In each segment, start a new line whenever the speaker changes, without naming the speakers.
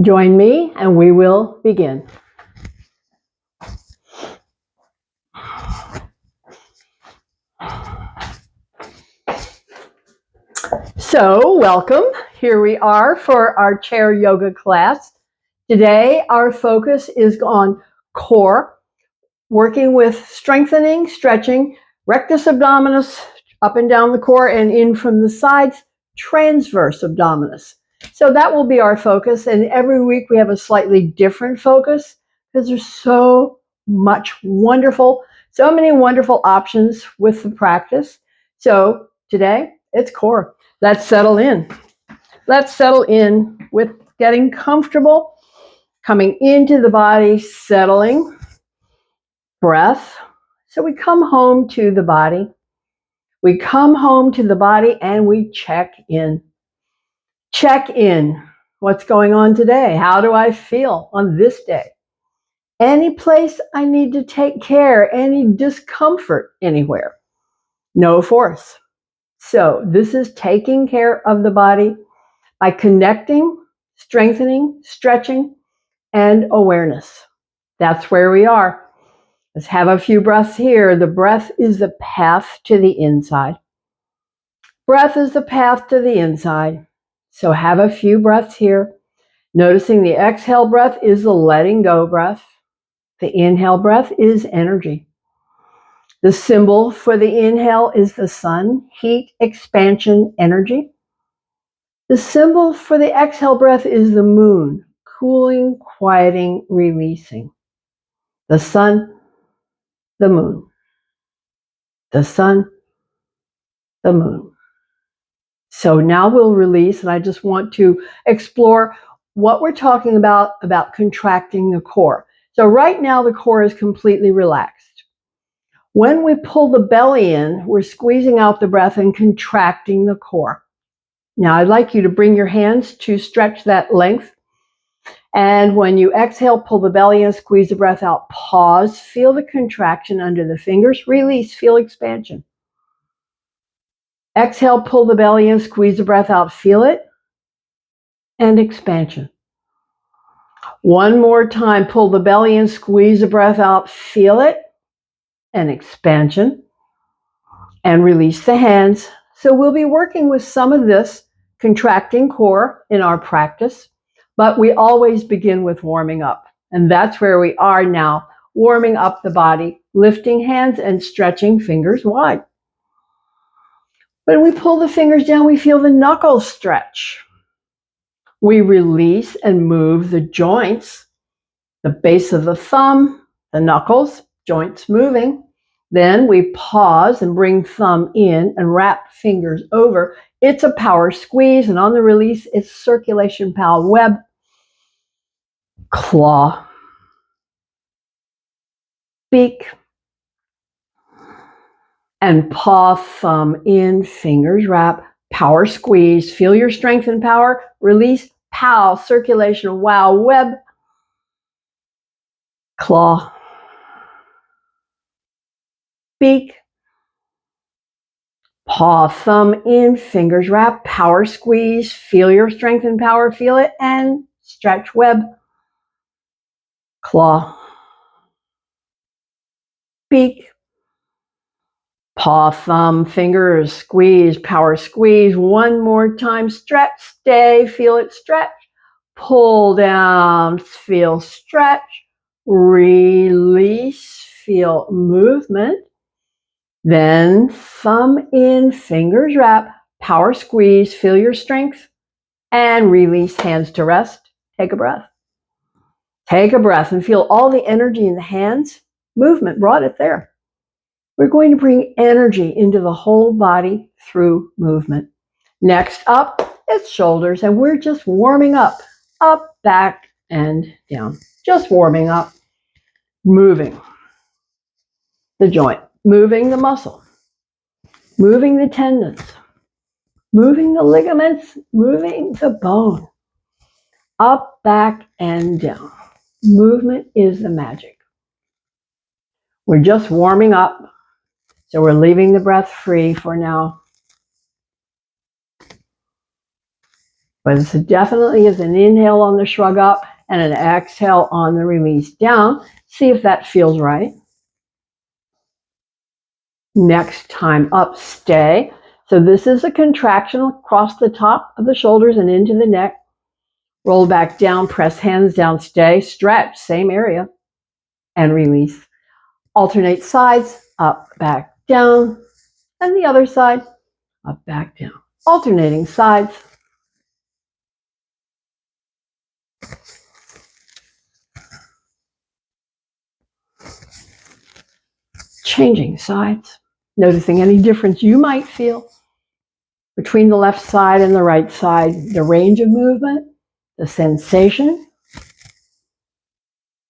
Join me and we will begin. So, welcome. Here we are for our chair yoga class. Today, our focus is on core, working with strengthening, stretching, rectus abdominis up and down the core and in from the sides, transverse abdominis. So that will be our focus. And every week we have a slightly different focus because there's so many wonderful options with the practice. So today it's core. Let's settle in. Let's settle in with getting comfortable, coming into the body, settling, breath. So we come home to the body. We come home to the body and we check in. Check in. What's going on today? How do I feel on this day? Any place I need to take care, any discomfort anywhere. No force. So this is taking care of the body by connecting, strengthening, stretching, and awareness. That's where we are. Let's have a few breaths here. The breath is the path to the inside. Breath is the path to the inside. So have a few breaths here. Noticing the exhale breath is the letting go breath. The inhale breath is energy. The symbol for the inhale is the sun, heat, expansion, energy. The symbol for the exhale breath is the moon, cooling, quieting, releasing. The sun, the moon. The sun, the moon. So now we'll release, and I just want to explore what we're talking about contracting the core. So right now the core is completely relaxed. When we pull the belly in, we're squeezing out the breath and contracting the core. Now I'd like you to bring your hands to stretch that length. And when you exhale, pull the belly in, squeeze the breath out, pause, feel the contraction under the fingers, release, feel expansion. Exhale, pull the belly in, squeeze the breath out, feel it, and expansion. One more time, pull the belly in, squeeze the breath out, feel it, and expansion, and release the hands. So we'll be working with some of this contracting core in our practice, but we always begin with warming up. And that's where we are now, warming up the body, lifting hands and stretching fingers wide. When we pull the fingers down, we feel the knuckles stretch. We release and move the joints, the base of the thumb, the knuckles, joints moving. Then we pause and bring thumb in and wrap fingers over. It's a power squeeze, and on the release, it's circulation pal web, claw, beak, and paw, thumb in, fingers wrap, power squeeze. Feel your strength and power. Release, pow, circulation, wow, web, claw, beak, paw, thumb in, fingers wrap, power squeeze. Feel your strength and power. Feel it, and stretch, web, claw, beak, paw, thumb, fingers, squeeze, power squeeze. One more time, stretch, stay, feel it, stretch. Pull down, feel stretch. Release, feel movement. Then thumb in, fingers wrap, power squeeze, feel your strength, and release, hands to rest. Take a breath. Take a breath and feel all the energy in the hands. Movement brought it there. We're going to bring energy into the whole body through movement. Next up, it's shoulders, and we're just warming up, back, and down. Just warming up, moving the joint, moving the muscle, moving the tendons, moving the ligaments, moving the bone, up, back, and down. Movement is the magic. We're just warming up, so we're leaving the breath free for now. But it definitely is an inhale on the shrug up and an exhale on the release down. See if that feels right. Next time up, stay. So this is a contraction across the top of the shoulders and into the neck. Roll back down, press hands down, stay, stretch, same area, and release. Alternate sides, up, back, down, and the other side, up, back, down. Alternating sides. Changing sides. Noticing any difference you might feel between the left side and the right side, the range of movement, the sensation,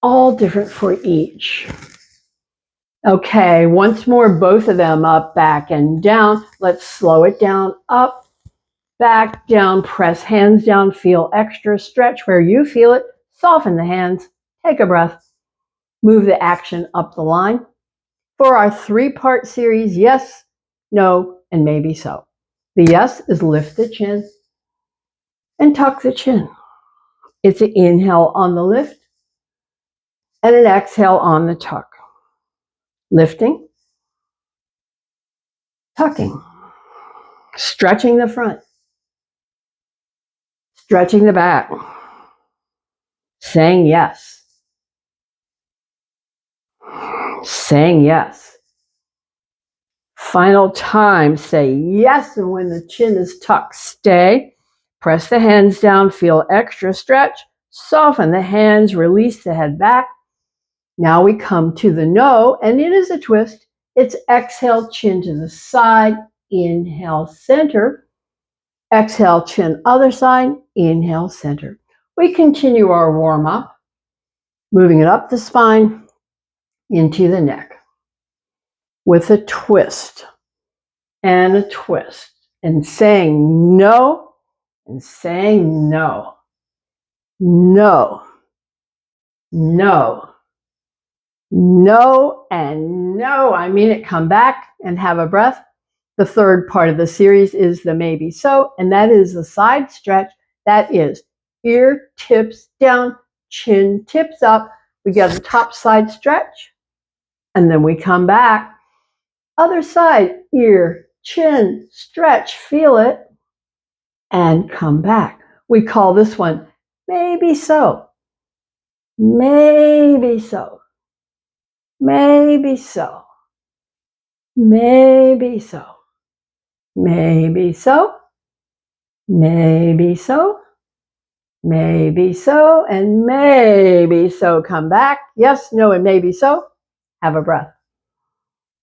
all different for each. Okay, once more, both of them up, back, and down. Let's slow it down, up, back, down, press hands down, feel extra, stretch where you feel it, soften the hands, take a breath, move the action up the line. For our 3-part series, yes, no, and maybe so. The yes is lift the chin and tuck the chin. It's an inhale on the lift and an exhale on the tuck. Lifting, tucking, stretching the front, stretching the back, saying yes, saying yes. Final time, say yes, and when the chin is tucked, stay. Press the hands down, feel extra stretch, soften the hands, release the head back. Now we come to the no, and it is a twist. It's exhale, chin to the side, inhale, center. Exhale, chin other side, inhale, center. We continue our warm-up, moving it up the spine, into the neck, with a twist and a twist, and saying no, and saying no, no, no, no, and no. I mean it. Come back and have a breath. The 3rd part of the series is the maybe so, and that is the side stretch. That is ear tips down, chin tips up. We get the top side stretch, and then we come back. Other side, ear, chin, stretch, feel it, and come back. We call this one maybe so, maybe so, maybe so, maybe so, maybe so, maybe so, maybe so, and maybe so. Come back. Yes, no, and maybe so. Have a breath.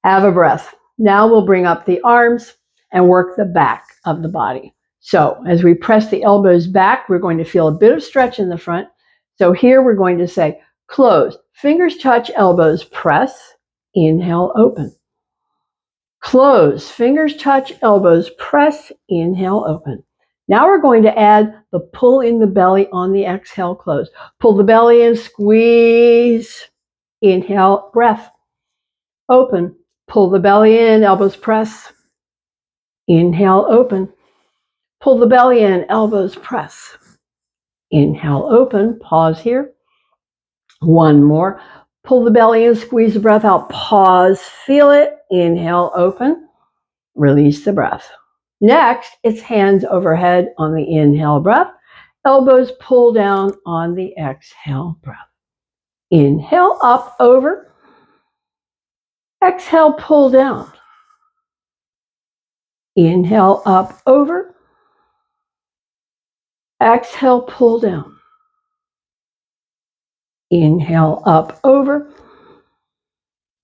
Have a breath. Now we'll bring up the arms and work the back of the body. So as we press the elbows back, we're going to feel a bit of stretch in the front. So here we're going to say close. Fingers touch, elbows press. Inhale, open. Close. Fingers touch, elbows press. Inhale, open. Now we're going to add the pull in the belly on the exhale, close. Pull the belly in, squeeze. Inhale, breath. Open. Pull the belly in, elbows press. Inhale, open. Pull the belly in, elbows press. Inhale, open. Pause here. One more. Pull the belly in, squeeze the breath out. Pause, feel it. Inhale, open. Release the breath. Next, it's hands overhead on the inhale breath. Elbows pull down on the exhale breath. Inhale, up, over. Exhale, pull down. Inhale, up, over. Exhale, pull down. Inhale, up, over.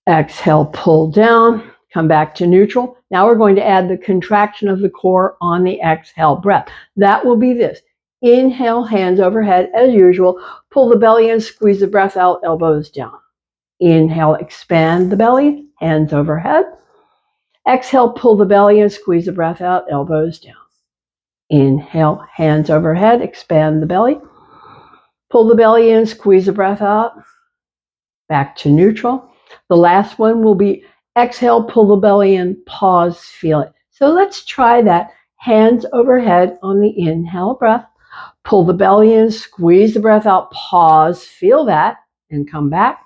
Exhale, pull down. Come back to neutral. Now we're going to add the contraction of the core on the exhale breath. That will be this. Inhale, hands overhead as usual. Pull the belly in, squeeze the breath out, elbows down. Inhale, expand the belly, hands overhead. Exhale, pull the belly in, squeeze the breath out, elbows down. Inhale, hands overhead, expand the belly. Pull the belly in, squeeze the breath out. Back to neutral. The last one will be exhale, pull the belly in, pause, feel it. So let's try that. Hands overhead on the inhale breath. Pull the belly in, squeeze the breath out, pause, feel that, and come back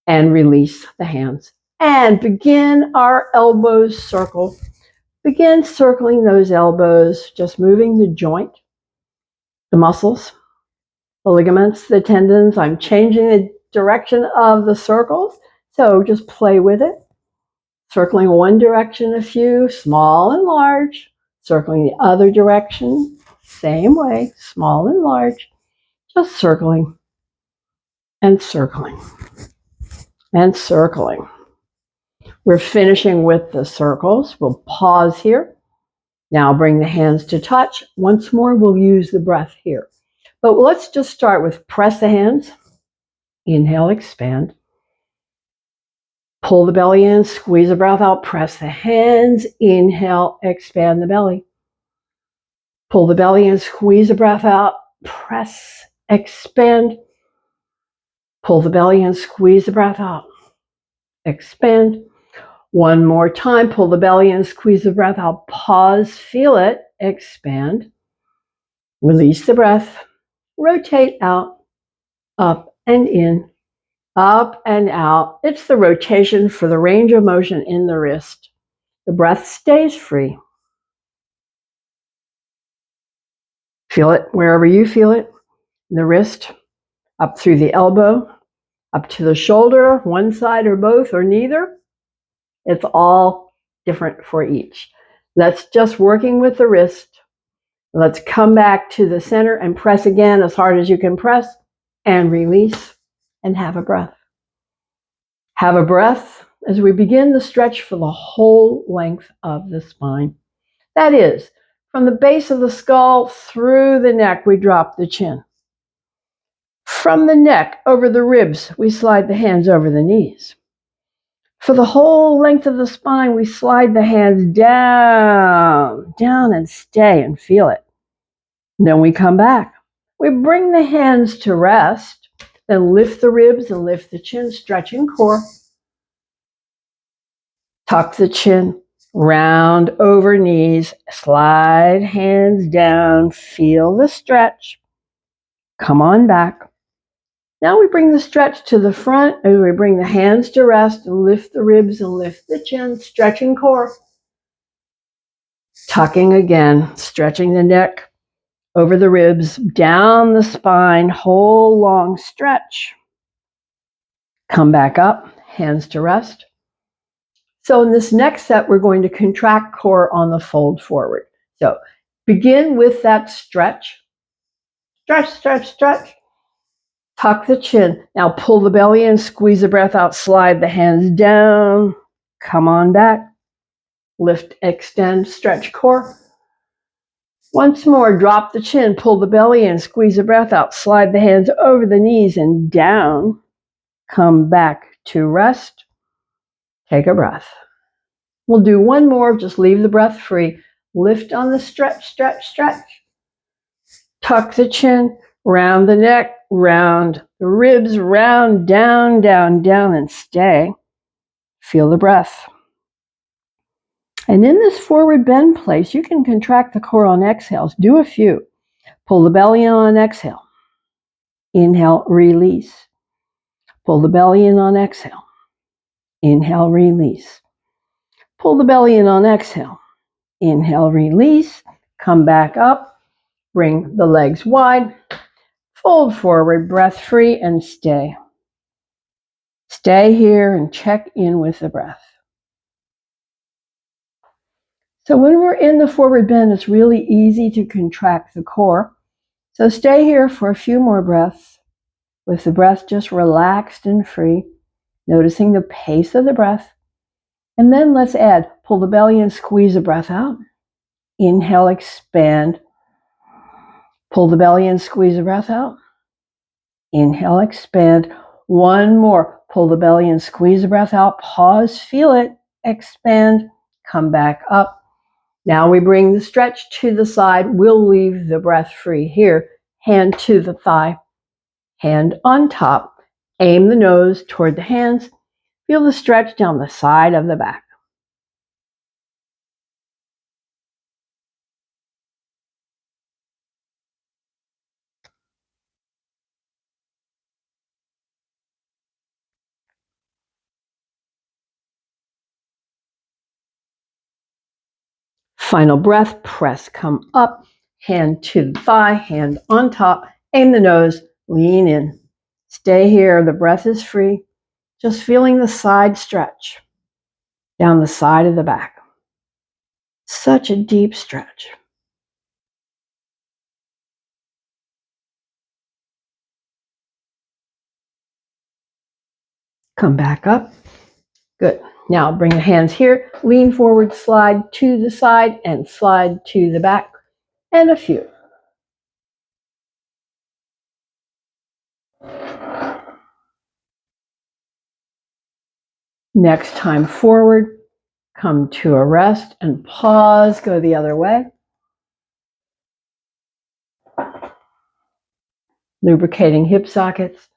and release the hands. And begin our elbows circle. Begin circling those elbows, just moving the joint, the muscles, the ligaments, the tendons. I'm changing the direction of the circles, so just play with it. Circling one direction a few, small and large. Circling the other direction, same way, small and large. Just circling and circling and circling. We're finishing with the circles. We'll pause here. Now bring the hands to touch. Once more, we'll use the breath here. But let's just start with press the hands. Inhale, expand. Pull the belly in, squeeze the breath out, press the hands. Inhale, expand the belly. Pull the belly in, squeeze the breath out, press, expand. Pull the belly in, squeeze the breath out, expand. One more time, pull the belly in, squeeze the breath out, pause, feel it, expand. Release the breath, rotate out, up and in, up and out. It's the rotation for the range of motion in the wrist. The breath stays free. Feel it wherever you feel it, the wrist, up through the elbow, up to the shoulder, one side or both or neither. It's all different for each. That's just working with the wrist. Let's come back to the center and press again as hard as you can press and release and have a breath. Have a breath as we begin the stretch for the whole length of the spine. That is, from the base of the skull through the neck, we drop the chin. From the neck over the ribs, we slide the hands over the knees. For the whole length of the spine, we slide the hands down, down and stay and feel it. Then we come back. We bring the hands to rest, then lift the ribs and lift the chin, stretching core. Tuck the chin, round over knees, slide hands down, feel the stretch. Come on back. Now we bring the stretch to the front as we bring the hands to rest and lift the ribs and lift the chin, stretching core. Tucking again, stretching the neck over the ribs, down the spine, whole long stretch. Come back up, hands to rest. So in this next set, we're going to contract core on the fold forward. So begin with that stretch. Stretch, stretch, stretch. Tuck the chin. Now pull the belly in, squeeze the breath out, slide the hands down. Come on back. Lift, extend, stretch core. Once more, drop the chin, pull the belly in, squeeze the breath out, slide the hands over the knees and down. Come back to rest. Take a breath. We'll do one more, just leave the breath free. Lift on the stretch, stretch, stretch. Tuck the chin, round the neck, round the ribs, round, down, down, down, and stay. Feel the breath. And in this forward bend place, you can contract the core on exhales. Do a few. Pull the belly in on exhale. Inhale, release. Pull the belly in on exhale. Inhale, release. Pull the belly in on exhale. Inhale, release. Come back up. Bring the legs wide. Fold forward, breath free, and stay. Stay here and check in with the breath. So when we're in the forward bend, it's really easy to contract the core. So stay here for a few more breaths with the breath just relaxed and free, noticing the pace of the breath. And then let's add, pull the belly in, squeeze the breath out. Inhale, expand. Pull the belly in, squeeze the breath out. Inhale, expand. One more. Pull the belly in, squeeze the breath out. Pause, feel it, expand, come back up. Now we bring the stretch to the side. We'll leave the breath free here. Hand to the thigh, hand on top. Aim the nose toward the hands. Feel the stretch down the side of the back. Final breath, press, come up, hand to the thigh, hand on top, aim the nose, lean in. Stay here, the breath is free. Just feeling the side stretch down the side of the back. Such a deep stretch. Come back up. Good. Now bring the hands here, lean forward, slide to the side and slide to the back, and a few. Next time forward, come to a rest and pause, go the other way. Lubricating hip sockets.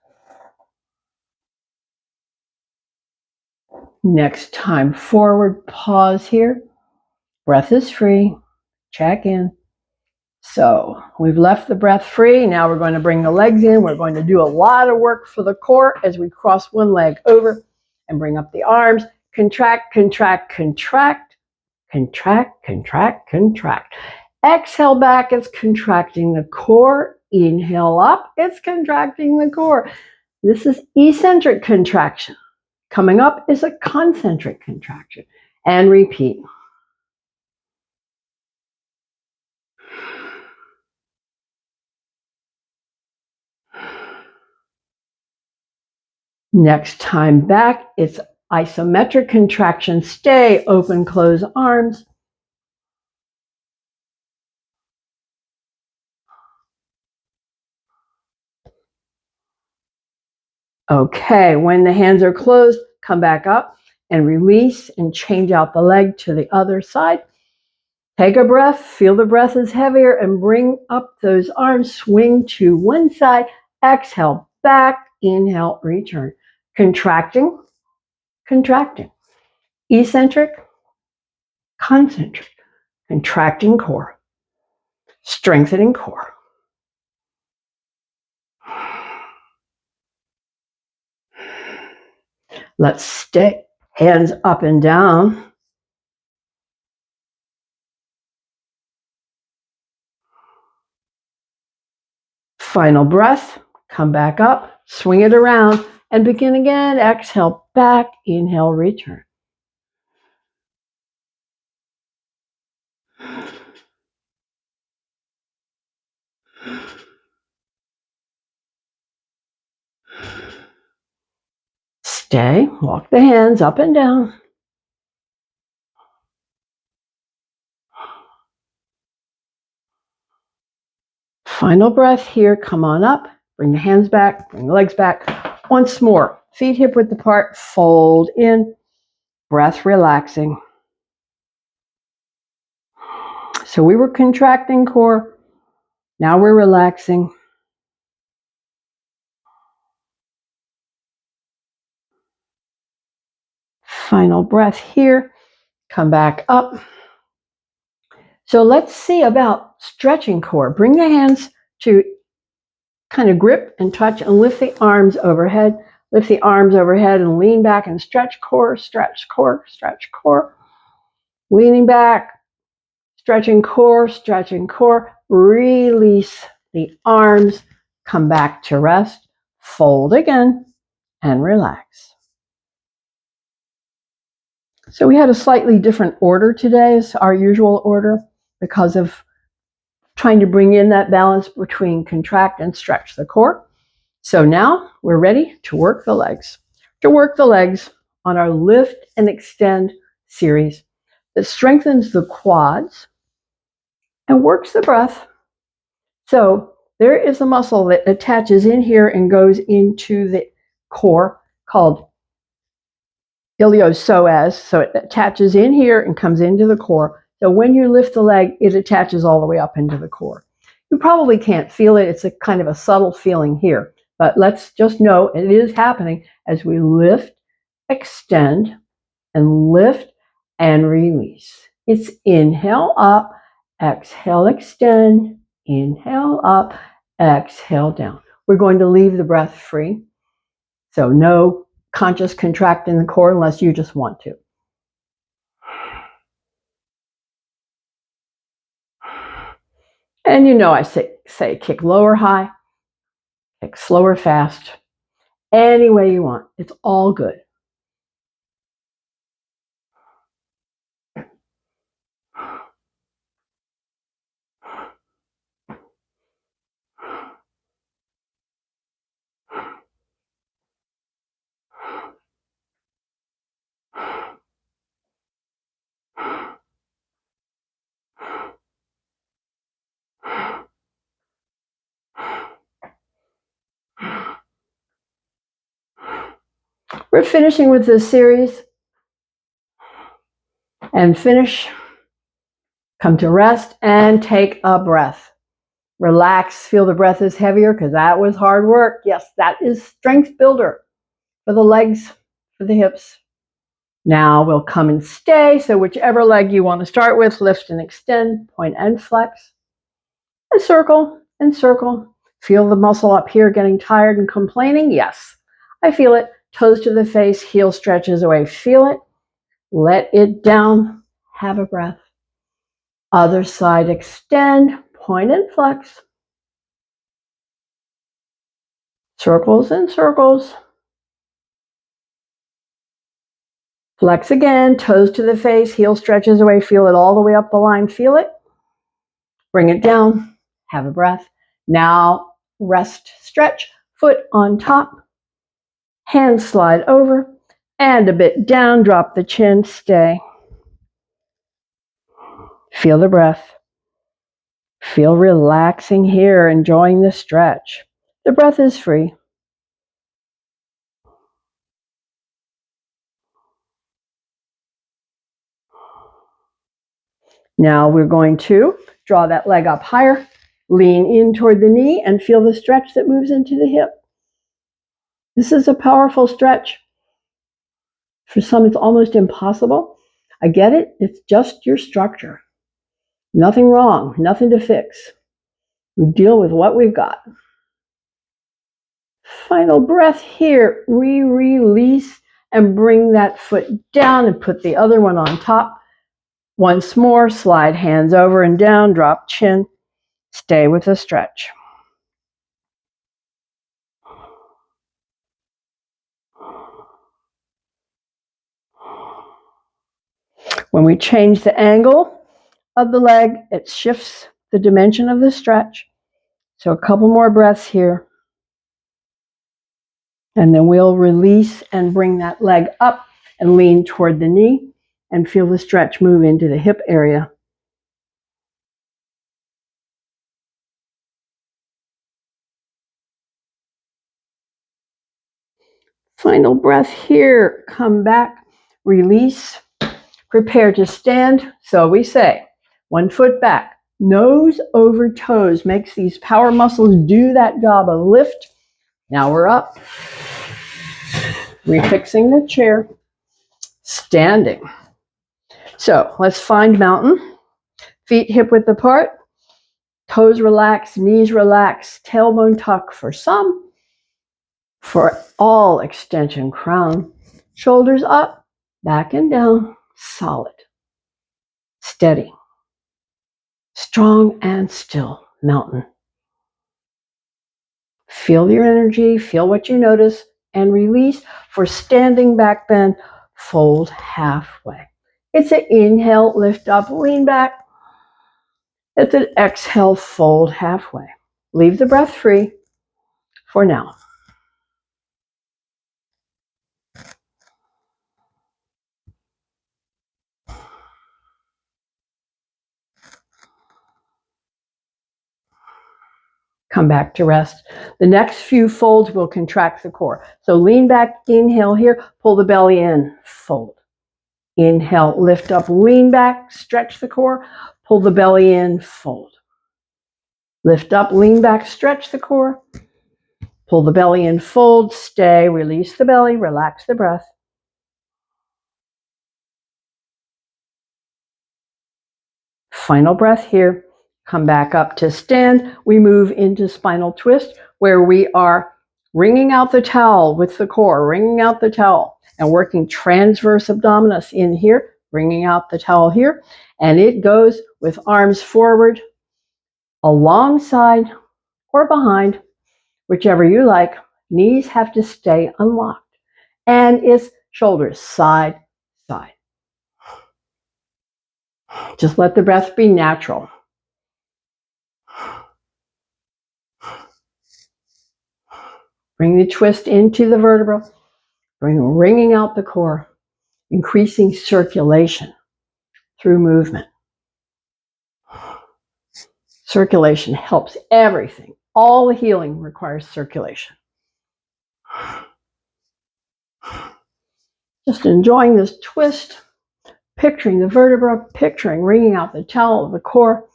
Next time forward, pause here. Breath is free. Check in. So we've left the breath free. Now we're going to bring the legs in. We're going to do a lot of work for the core as we cross one leg over and bring up the arms. Contract, contract, contract, contract, contract, contract. Exhale back, it's contracting the core. Inhale up, it's contracting the core. This is eccentric contraction. Coming up is a concentric contraction. And repeat. Next time back, it's isometric contraction. Stay open, close arms. Okay, when the hands are closed, come back up and release and change out the leg to the other side. Take a breath, feel the breath is heavier, and bring up those arms. Swing to one side, exhale, back, inhale, return. Contracting, contracting. Eccentric, concentric. Contracting core, strengthening core. Let's stay, hands up and down. Final breath, come back up, swing it around, and begin again. Exhale, back, inhale, return. Stay, walk the hands up and down. Final breath here, come on up, bring the hands back, bring the legs back. Once more, feet hip width apart, fold in, breath relaxing. So we were contracting core, now we're relaxing. Final breath here, come back up. So let's see about stretching core. Bring the hands to kind of grip and touch and lift the arms overhead. Lift the arms overhead and lean back and stretch core, stretch core, stretch core. Leaning back, stretching core, stretching core. Release the arms, come back to rest, fold again, and relax. So we had a slightly different order today as our usual order because of trying to bring in that balance between contract and stretch the core. So now we're ready to work the legs. To work the legs on our lift and extend series that strengthens the quads and works the breath. So there is a muscle that attaches in here and goes into the core called iliopsoas. So it attaches in here and comes into the core. So when you lift the leg, it attaches all the way up into the core. You probably can't feel it. It's a kind of a subtle feeling here. But let's just know it is happening as we lift, extend, and lift and release. It's inhale up, exhale, extend, inhale up, exhale down. We're going to leave the breath free. So no conscious contract in the core unless you just want to. And you know I say kick low or high, kick slow or fast, any way you want. It's all good. We're finishing with this series. And finish. Come to rest and take a breath. Relax. Feel the breath is heavier because that was hard work. Yes, that is strength builder for the legs, for the hips. Now we'll come and stay. So whichever leg you want to start with, lift and extend, point and flex. And circle and circle. Feel the muscle up here getting tired and complaining? Yes, I feel it. Toes to the face, heel stretches away. Feel it. Let it down. Have a breath. Other side, extend, point and flex. Circles and circles. Flex again, toes to the face, heel stretches away. Feel it all the way up the line. Feel it. Bring it down. Have a breath. Now rest, stretch, foot on top. Hands slide over and a bit down. Drop the chin, stay. Feel the breath. Feel relaxing here, enjoying the stretch. The breath is free. Now we're going to draw that leg up higher, lean in toward the knee, and feel the stretch that moves into the hip. This is a powerful stretch. For some, it's almost impossible. I get it. It's just your structure. Nothing wrong, nothing to fix. We deal with what we've got. Final breath here. We release and bring that foot down and put the other one on top. Once more, slide hands over and down, drop chin. Stay with the stretch. When we change the angle of the leg, it shifts the dimension of the stretch. So a couple more breaths here. And then we'll release and bring that leg up and lean toward the knee and feel the stretch move into the hip area. Final breath here. Come back, release, prepare to stand. So we say, 1 foot back, nose over toes, makes these power muscles do that job of lift. Now we're up, refixing the chair, standing. So let's find mountain. Feet hip width apart, toes relax, knees relax, tailbone tuck for some. For all, extension crown, shoulders up, back and down, solid, steady, strong and still, mountain. Feel your energy, feel what you notice, and release. For standing back bend, fold halfway. It's an inhale, lift up, lean back. It's an exhale, fold halfway. Leave the breath free for now. Come back to rest. The next few folds will contract the core. So lean back, inhale here, pull the belly in, fold. Inhale, lift up, lean back, stretch the core, pull the belly in, fold. Lift up, lean back, stretch the core, pull the belly in, fold, stay, release the belly, relax the breath. Final breath here. Come back up to stand. We move into spinal twist where we are wringing out the towel with the core, wringing out the towel and working transverse abdominis in here, wringing out the towel here. And it goes with arms forward, alongside or behind, whichever you like. Knees have to stay unlocked. And it's shoulders side, side. Just let the breath be natural. Bring the twist into the vertebra. Wringing out the core. Increasing circulation through movement. Circulation helps everything. All the healing requires circulation. Just enjoying this twist, picturing the vertebra, picturing wringing out the towel of the core,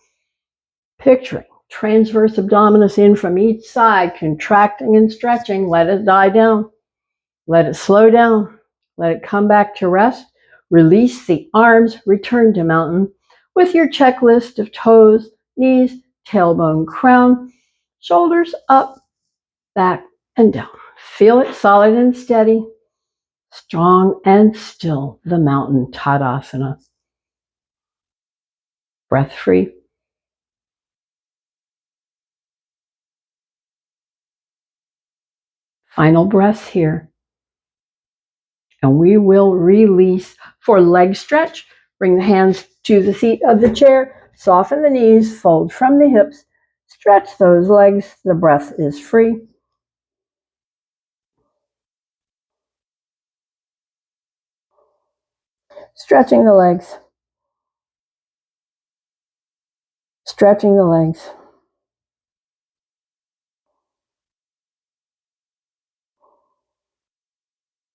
picturing transverse abdominis in from each side, contracting and stretching. Let it die down. Let it slow down. Let it come back to rest. Release the arms. Return to mountain with your checklist of toes, knees, tailbone, crown, shoulders up, back, and down. Feel it solid and steady, strong and still, the mountain Tadasana. Breath free. Final breaths here. And we will release for leg stretch. Bring the hands to the seat of the chair. Soften the knees, fold from the hips. Stretch those legs. The breath is free. Stretching the legs. Stretching the legs.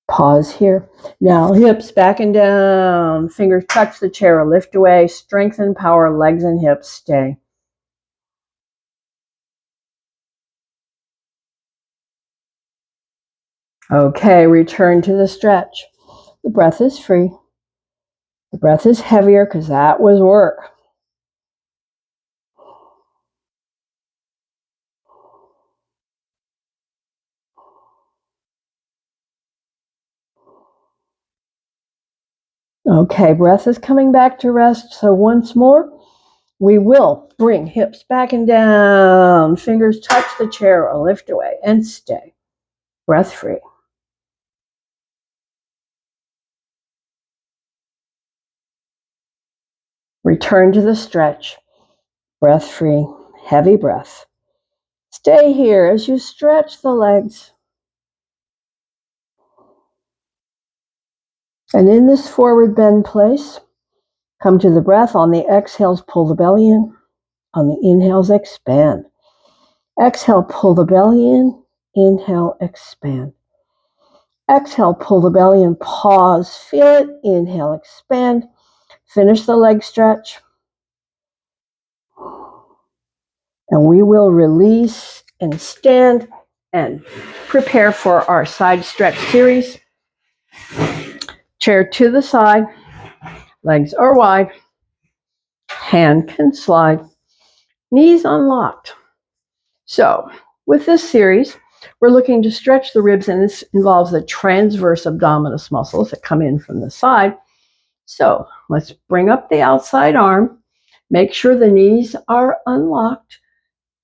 Pause here. Now hips back and down. Fingers touch the chair or lift away. Strengthen, power, legs and hips. Stay. Okay, return to the stretch. The breath is free. The breath is heavier because that was work. Okay, breath is coming back to rest. So once more, we will bring hips back and down. Fingers touch the chair or lift away and stay. Breath free. Return to the stretch. Breath free. Heavy breath. Stay here as you stretch the legs. And in this forward bend place, come to the breath. On the exhales, pull the belly in. On the inhales, expand. Exhale, pull the belly in. Inhale, expand. Exhale, pull the belly in. Pause, feel it. Inhale, expand. Finish the leg stretch. And we will release and stand and prepare for our side stretch series. Chair to the side. Legs are wide. Hand can slide. Knees unlocked. So, with this series, we're looking to stretch the ribs, and this involves the transverse abdominis muscles that come in from the side. So, let's bring up the outside arm. Make sure the knees are unlocked.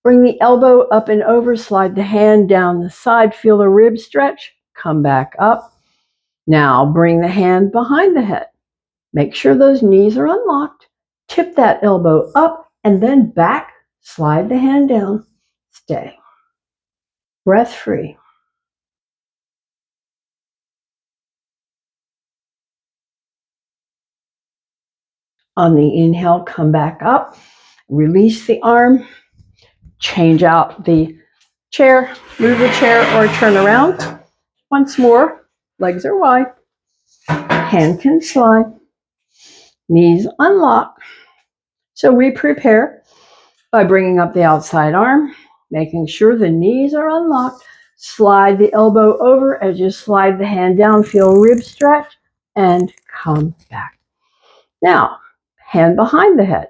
Bring the elbow up and over. Slide the hand down the side. Feel the rib stretch. Come back up. Now, bring the hand behind the head. Make sure those knees are unlocked. Tip that elbow up and then back. Slide the hand down. Stay. Breath free. On the inhale, come back up. Release the arm. Change out the chair. Move the chair or turn around. Once more. Legs are wide. Hand can slide. Knees unlock. So we prepare by bringing up the outside arm, making sure the knees are unlocked. Slide the elbow over as you slide the hand down. Feel rib stretch and come back. Now, hand behind the head.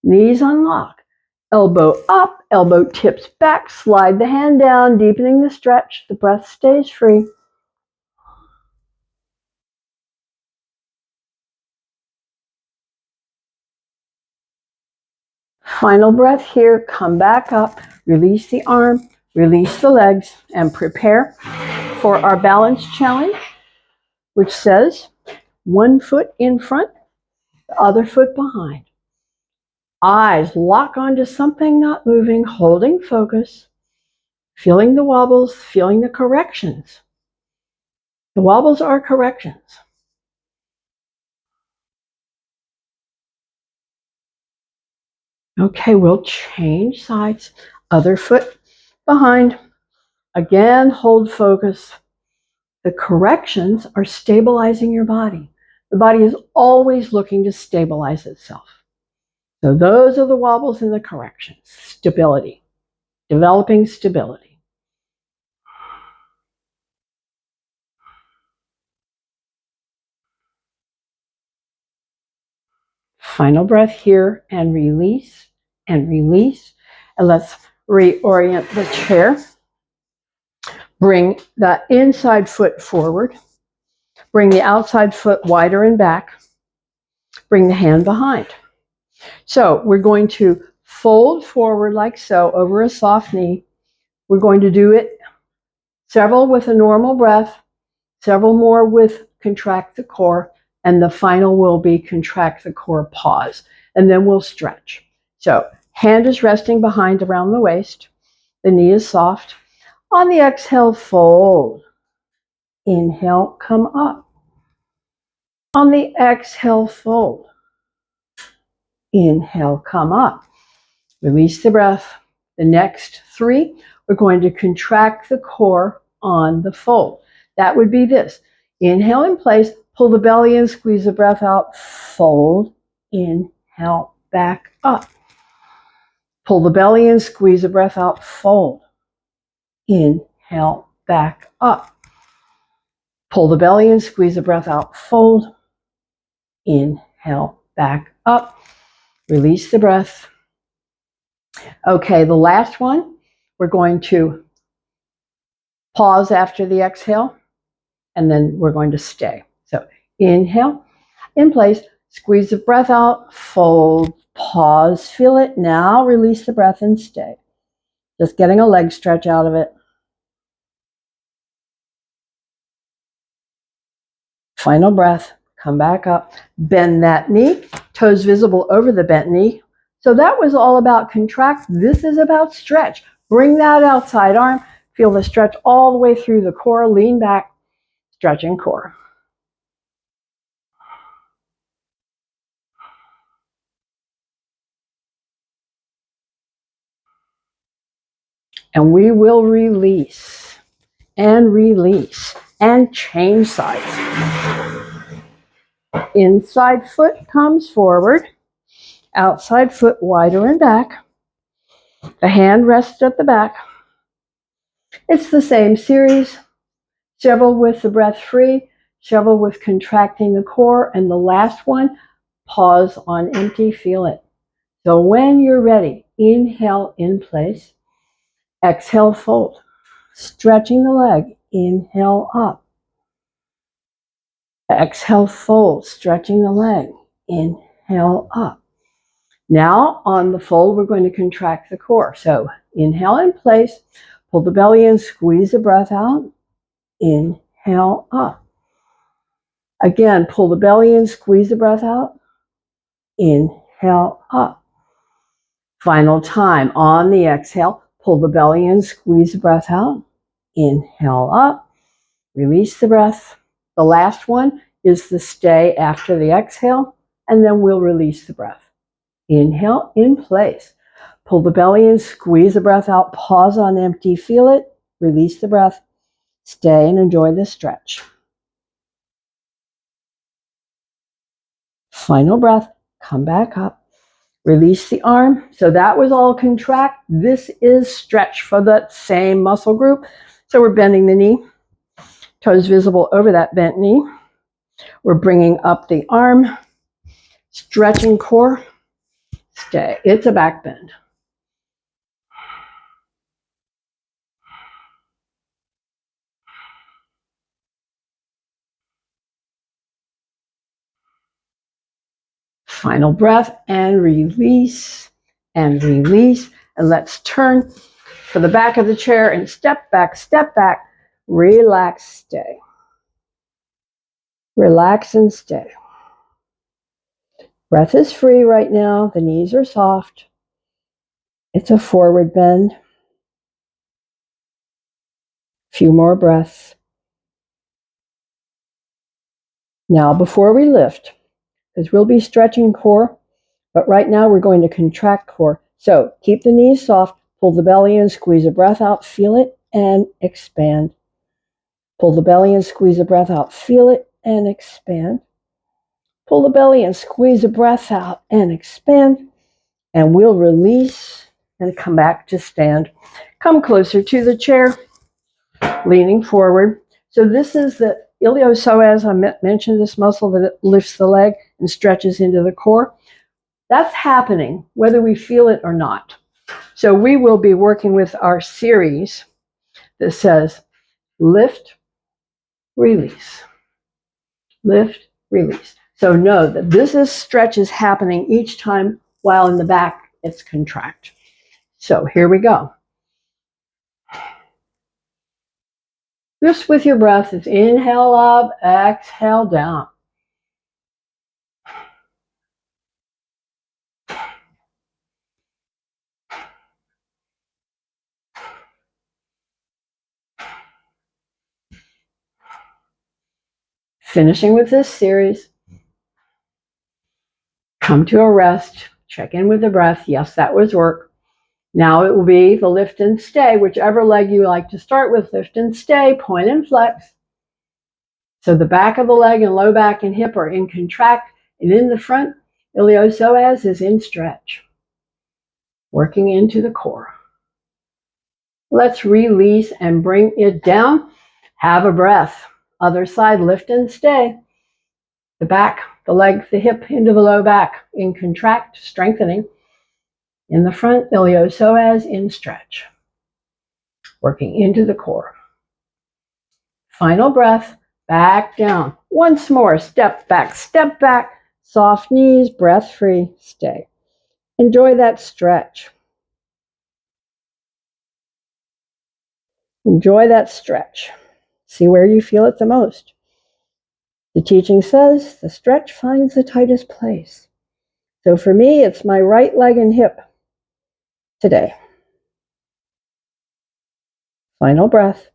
Knees unlock. Elbow up, elbow tips back. Slide the hand down, deepening the stretch. The breath stays free. Final breath here. Come back up. Release the arm, release the legs, and prepare for our balance challenge, which says one foot in front, the other foot behind. Eyes lock onto something not moving, holding focus, feeling the wobbles, feeling the corrections. The wobbles are corrections. Okay, we'll change sides. Other foot behind. Again, hold focus. The corrections are stabilizing your body. The body is always looking to stabilize itself. So those are the wobbles and the corrections. Stability. Developing stability. Final breath here and release and release. And let's reorient the chair. Bring the inside foot forward. Bring the outside foot wider and back. Bring the hand behind. So we're going to fold forward like so over a soft knee. We're going to do it several with a normal breath, several more with contract the core, and the final will be contract the core, pause, and then we'll stretch. So hand is resting behind around the waist. The knee is soft. On the exhale, fold. Inhale, come up. On the exhale, fold. Inhale, come up. Release the breath. The next three, we're going to contract the core on the fold. That would be this. Inhale in place, pull the belly in, squeeze the breath out, fold, inhale, back up. Pull the belly in, squeeze the breath out, fold, inhale, back up. Pull the belly in, squeeze the breath out, fold, inhale, back up. Release the breath. Okay, the last one, we're going to pause after the exhale, and then we're going to stay. So inhale, in place, squeeze the breath out, fold, pause, feel it. Now release the breath and stay. Just getting a leg stretch out of it. Final breath, come back up, bend that knee, toes visible over the bent knee. So that was all about contract. This is about stretch. Bring that outside arm, feel the stretch all the way through the core, lean back, stretching core. And we will release and release and change sides. Inside foot comes forward, outside foot wider and back. The hand rests at the back. It's the same series, several with the breath free, several with contracting the core, and the last one, pause on empty, feel it. So when you're ready, inhale in place, exhale, fold, stretching the leg, inhale up. Exhale, fold, stretching the leg, inhale up. Now on the fold, we're going to contract the core. So inhale in place, pull the belly in, squeeze the breath out, inhale up. Again, pull the belly in, squeeze the breath out, inhale up. Final time on the exhale, pull the belly in, squeeze the breath out, inhale up, release the breath. The last one is the stay after the exhale, and then we'll release the breath. Inhale in place. Pull the belly in, squeeze the breath out, pause on empty, feel it, release the breath, stay and enjoy the stretch. Final breath, come back up, release the arm. So that was all contract. This is stretch for that same muscle group. So we're bending the knee, toes visible over that bent knee. We're bringing up the arm, stretching core, stay. It's a back bend. Final breath and release and release. And let's turn for the back of the chair and step back, relax, stay. Relax and stay. Breath is free right now. The knees are soft. It's a forward bend. Few more breaths. Now, before we lift, because we'll be stretching core, but right now we're going to contract core. So keep the knees soft, pull the belly in, squeeze the breath out, feel it, and expand. Pull the belly in, squeeze the breath out, feel it, and expand. Pull the belly in, squeeze the breath out, and expand. And we'll release and come back to stand. Come closer to the chair, leaning forward. So this is the iliopsoas. I mentioned this muscle that it lifts the leg and stretches into the core. That's happening whether we feel it or not. So we will be working with our series that says lift, release, lift, release. So know that this stretch is happening each time while in the back it's contract. So here we go. Just with your breath is inhale up, exhale down. Finishing with this series. Come to a rest. Check in with the breath. Yes, that was work. Now it will be the lift and stay, whichever leg you like to start with. Lift and stay, point and flex. So the back of the leg and low back and hip are in contract, and in the front, iliopsoas is in stretch. Working into the core. Let's release and bring it down. Have a breath. Other side, lift and stay. The back, the leg, the hip into the low back in contract, strengthening. In the front, iliopsoas in stretch. Working into the core. Final breath, back down. Once more, step back, soft knees, breath free, stay. Enjoy that stretch. Enjoy that stretch. See where you feel it the most. The teaching says the stretch finds the tightest place. So for me, it's my right leg and hip today. Final breath.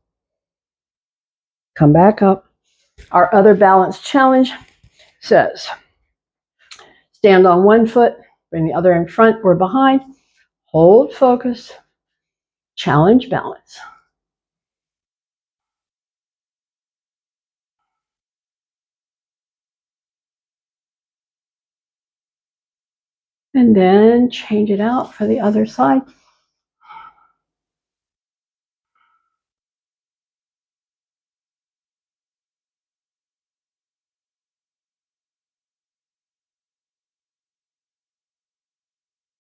Come back up. Our other balance challenge says, stand on one foot, bring the other in front or behind, hold focus, challenge balance. And then change it out for the other side.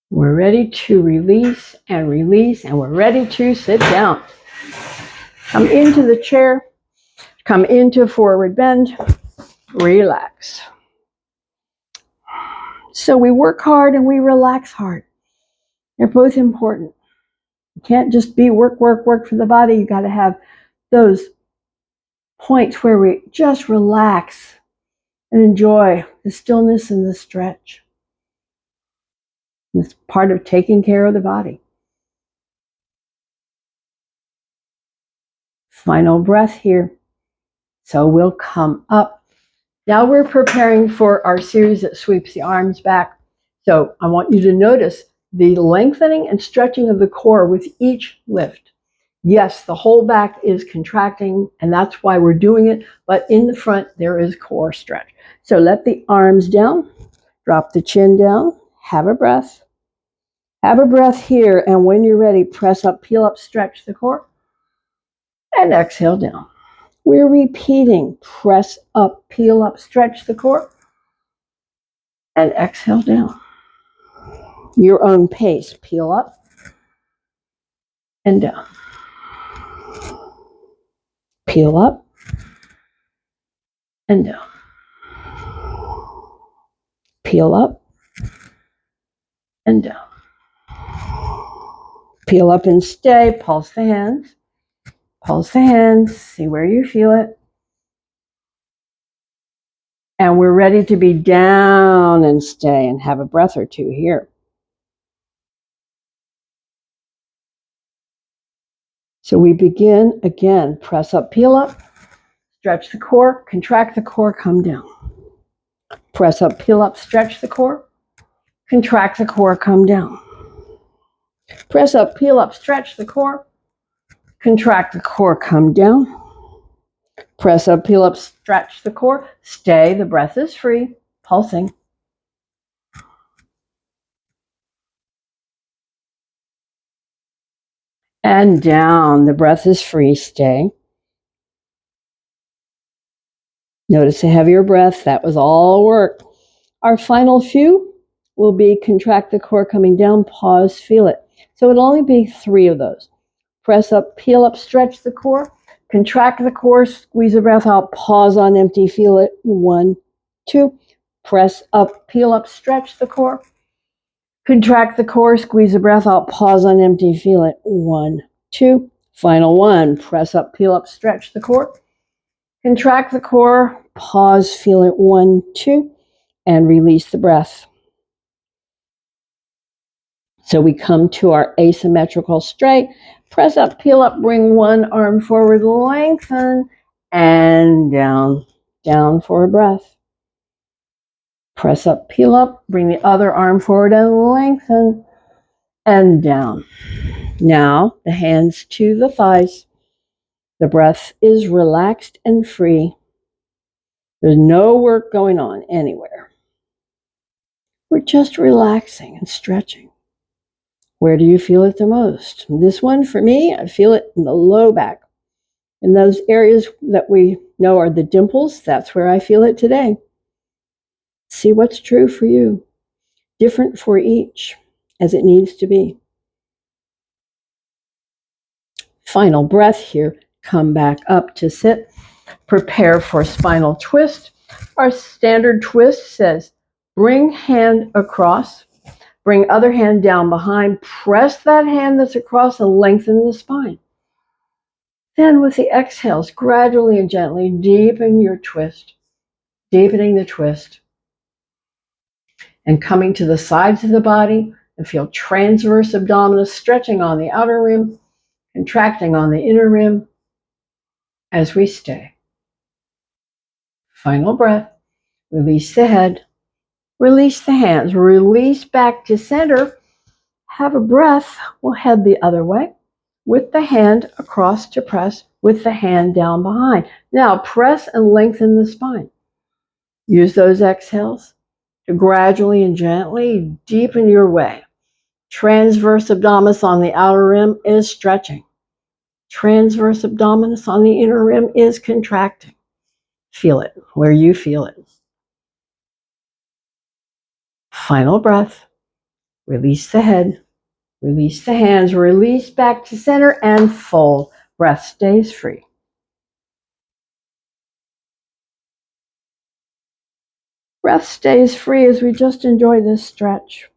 We're ready to release, and we're ready to sit down. Come into the chair, come into forward bend, relax. So we work hard and we relax hard. They're both important. You can't just be work for the body. You got to have those points where we just relax and enjoy the stillness and the stretch. It's part of taking care of the body. Final breath here. So we'll come up. Now we're preparing for our series that sweeps the arms back. So I want you to notice the lengthening and stretching of the core with each lift. Yes, the whole back is contracting, and that's why we're doing it, but in the front, there is core stretch. So let the arms down, drop the chin down, have a breath. Have a breath here, and when you're ready, press up, peel up, stretch the core, and exhale down. We're repeating, press up, peel up, stretch the core, and exhale down. Your own pace, peel up and down. Peel up and down. Peel up and down. Peel up and stay. Pulse the hands. Pulse the hands. See where you feel it. And we're ready to be down and stay and have a breath or two here. So we begin again. Press up, peel up. Stretch the core. Contract the core. Come down. Press up, peel up. Stretch the core. Contract the core. Come down. Press up, peel up. Stretch the core. Contract the core. Come down. Press up, peel up, stretch the core. Stay, the breath is free, pulsing. And down, the breath is free, stay. Notice a heavier breath, that was all work. Our final few will be contract the core, coming down, pause, feel it. So it'll only be 3 of those. Press up, peel up, stretch the core. Contract the core, squeeze the breath out, pause on empty, feel it. 1, 2. Press up, peel up, stretch the core. Contract the core, squeeze the breath out, pause on empty, feel it. 1, 2. Final 1. Press up, peel up, stretch the core. Contract the core, pause, feel it. 1, 2. And release the breath. So we come to our asymmetrical straight. Press up, peel up, bring one arm forward, lengthen, and down. Down for a breath. Press up, peel up, bring the other arm forward and lengthen, and down. Now, the hands to the thighs. The breath is relaxed and free. There's no work going on anywhere. We're just relaxing and stretching. Where do you feel it the most? This one, for me, I feel it in the low back. In those areas that we know are the dimples, that's where I feel it today. See what's true for you. Different for each, as it needs to be. Final breath here. Come back up to sit. Prepare for spinal twist. Our standard twist says, bring hand across, bring other hand down behind, press that hand that's across and lengthen the spine. Then with the exhales, gradually and gently deepen your twist, deepening the twist. And coming to the sides of the body and feel transverse abdominis stretching on the outer rim, contracting on the inner rim as we stay. Final breath. Release the head. Release the hands. Release back to center. Have a breath. We'll head the other way with the hand across to press, with the hand down behind. Now press and lengthen the spine. Use those exhales to gradually and gently deepen your way. Transverse abdominis on the outer rim is stretching. Transverse abdominis on the inner rim is contracting. Feel it where you feel it. Final breath. Release the head. Release the hands. Release back to center and fold. Breath stays free. Breath stays free as we just enjoy this stretch.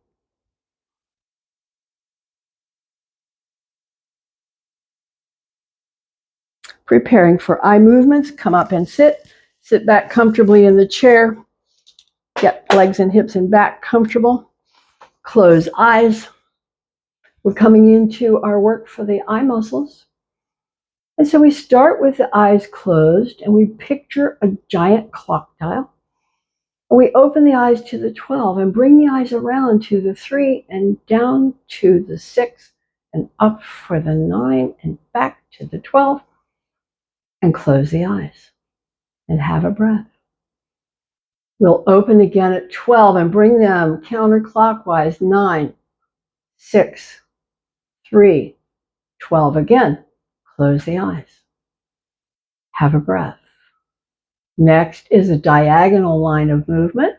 Preparing for eye movements. Come up and sit. Sit back comfortably in the chair. Get legs and hips and back comfortable. Close eyes. We're coming into our work for the eye muscles. And so we start with the eyes closed and we picture a giant clock dial. And we open the eyes to the 12 and bring the eyes around to the 3 and down to the 6 and up for the 9 and back to the 12 and close the eyes and have a breath. We'll open again at 12 and bring them counterclockwise. 9, 6, 3, 12 again. Close the eyes. Have a breath. Next is a diagonal line of movement.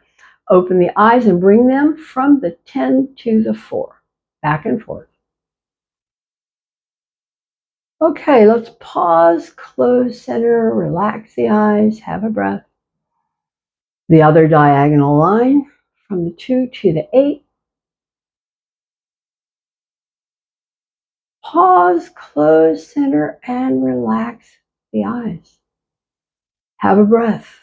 Open the eyes and bring them from the 10 to the 4, back and forth. Okay, let's pause, close center, relax the eyes, have a breath. The other diagonal line from the 2 to the 8. Pause, close, center, and relax the eyes. Have a breath.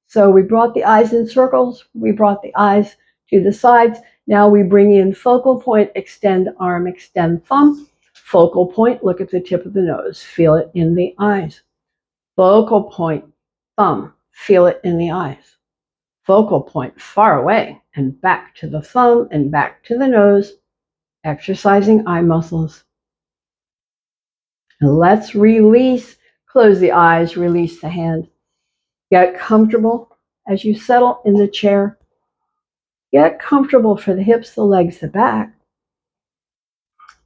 So we brought the eyes in circles. We brought the eyes to the sides. Now we bring in focal point, extend arm, extend thumb. Focal point, look at the tip of the nose. Feel it in the eyes. Focal point, thumb. Feel it in the eyes. Focal point, far away, and back to the thumb and back to the nose. Exercising eye muscles. And let's release. Close the eyes, release the hand. Get comfortable as you settle in the chair. Get comfortable for the hips, the legs, the back.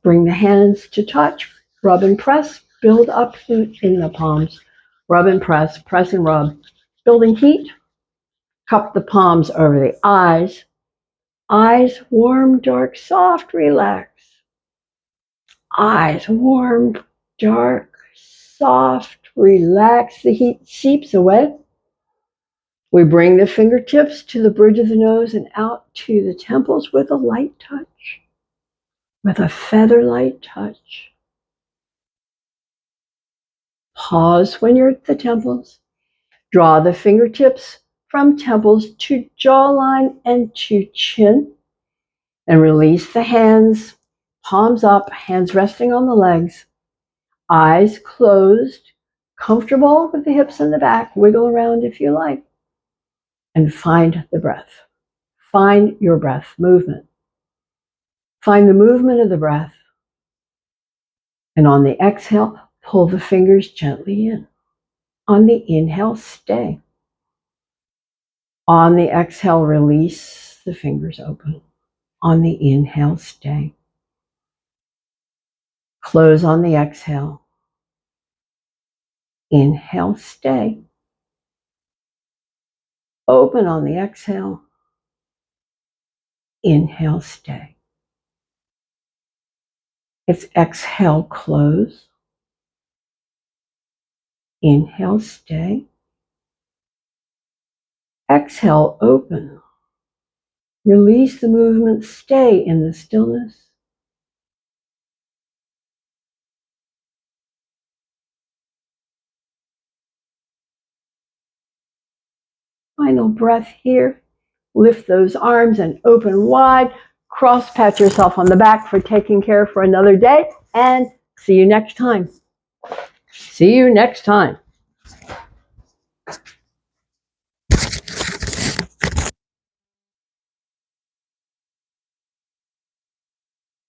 Bring the hands to touch. Rub and press. Build up heat in the palms. Rub and press and rub. Building heat. Cup the palms over the eyes. Eyes warm, dark, soft, relax. Eyes warm, dark, soft, relax. The heat seeps away. We bring the fingertips to the bridge of the nose and out to the temples with a light touch, with a feather-light touch. Pause when you're at the temples. Draw the fingertips from temples to jawline and to chin. And release the hands, palms up, hands resting on the legs. Eyes closed, comfortable with the hips and the back. Wiggle around if you like. And find the breath. Find your breath movement. Find the movement of the breath. And on the exhale, pull the fingers gently in. On the inhale, stay. On the exhale, release the fingers open. On the inhale, stay. Close on the exhale. Inhale, stay. Open on the exhale. Inhale, stay. It's exhale, close. Inhale, stay. Exhale, open. Release the movement, stay in the stillness. Final breath here. Lift those arms and open wide. Cross pat yourself on the back for taking care for another day. And see you next time. See you next time.